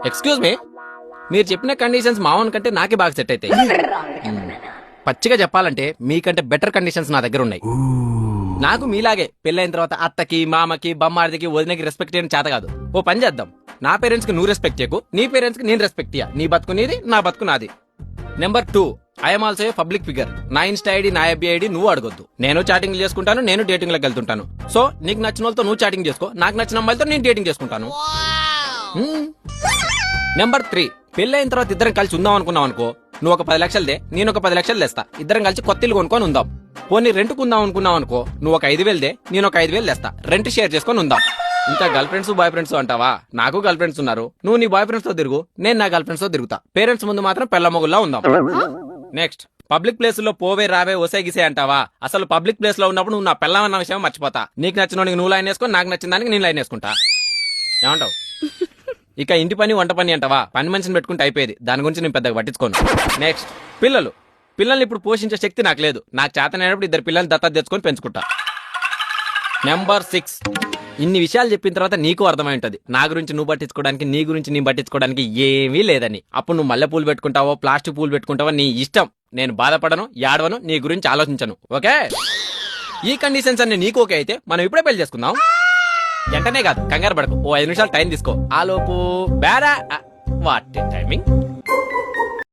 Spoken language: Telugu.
ఎక్స్క్యూజ్ మీ, మీరు చెప్పిన కండిషన్స్ మావన్ కంటే నాకే బాగా సెట్ అవుతాయి. పచ్చిగా చెప్పాలంటే మీకంటే బెటర్ కండిషన్స్ నా దగ్గర ఉన్నాయి. నాకు మీలాగే పెళ్ళైన తర్వాత అత్తకి మామకి బొమ్మాడికి వదినకి రెస్పెక్ట్ చేయడం చేత కాదు. ఓ పని చేద్దాం, నా పేరెంట్స్ కి నువ్వు రెస్పెక్ట్ చేయకు, నీ పేరెంట్స్ కి నేను రెస్పెక్ట్ ఇయ్య. నీ బతుకు నీది, నా బతుకు నాది. Number 2, I'm also a public figure. నా ఇన్స్టా ఐడి నా ఎఫ్బి ఐడి నువ్వు అడగొద్దు. నేను చాటింగ్ చేసుకుంటాను, నేను డేటింగ్ లోకి వెళ్తుంటాను. సో నీకు నచ్చిన వాళ్ళతో నువ్వు చాటింగ్ చేసుకో, నాకు నచ్చిన అమ్మాయిలతో నేను డేటింగ్ చేసుకుంటాను. నెంబర్ 3, పెళ్ళైన తర్వాత ఇద్దరం కలిసి ఉందాం అనుకున్నాం అనుకో, నువ్వు ఒక 10 లక్షలదే, నేను ఒక 10 లక్షలు తెస్తా. ఇద్దరం కలిసి కొత్త ఇల్లు కొనుక్కొని ఉందాం. పోనీ రెంట్కు ఉందాం అనుకున్నాం అనుకో, నువ్వు ఒక 5,000దే, నేను ఒక 5,000 తెస్తా. రెంట్ షేర్ చేసుకొని ఉందాం. ఇంకా గర్ల్ ఫ్రెండ్స్ బాయ్ ఫ్రెండ్స్ అంటావా? నాకు గర్ల్ ఫ్రెండ్స్ ఉన్నారు. నువ్వు నీ బాయ్ ఫ్రెండ్స్ తో తిరుగు, నేను నా గర్ల్ ఫ్రెండ్స్ తో తిరుగుతా. పేరెంట్స్ ముందు మాత్రం పెళ్ల మొగుల్లా ఉందాం. నెక్స్ట్, పబ్లిక్ ప్లేస్ లో పోవే రావే ఒసే గిసే అంటావా? అసలు పబ్లిక్ ప్లేస్ లో ఉన్నప్పుడు నువ్వు నా పెళ్ళమన్న విషయం మర్చిపోతా. నీకు నచ్చిన నువ్వు లైన్ వేసుకో, నాకు నచ్చిన దానికి నేను లైన్ వేసుకుంటా. ఏమంటావు? ఇక ఇంటి పని వంట పని అంటావా? పని మనిషిని పెట్టుకుంటే అయిపోయేది. దాని గురించి నేను పెద్దగా పట్టించుకోను. నెక్స్ట్, పిల్లల్ని ఇప్పుడు పోషించే శక్తి నాకు లేదు. నాకు చేతనైనప్పుడు 2 పిల్లల్ని దత్తత తెచ్చుకొని పెంచుకుంటా. నెంబర్ 6, ఇన్ని విషయాలు చెప్పిన తర్వాత నీకు అర్థమై ఉంటది నా గురించి నువ్వు పట్టించుకోవడానికి, నీ గురించి నీ పట్టించుకోవడానికి ఏమీ లేదని. అప్పుడు నువ్వు మల్లె పూలు పెట్టుకుంటావో ప్లాస్టిక్ పూలు పెట్టుకుంటావో నీ ఇష్టం. నేను బాధపడను, యాడవను, నీ గురించి ఆలోచించను. ఓకే? ఈ కండిషన్స్ అన్ని నీకు ఓకే అయితే మనం ఇప్పుడే పెళ్లి చేసుకుందాం. వెంటనే కాదు, కంగారు పడకు. ఓ 5 నిమిషాలు టైం తీసుకో. ఆలోపు బేరా వాట్ టైమింగ్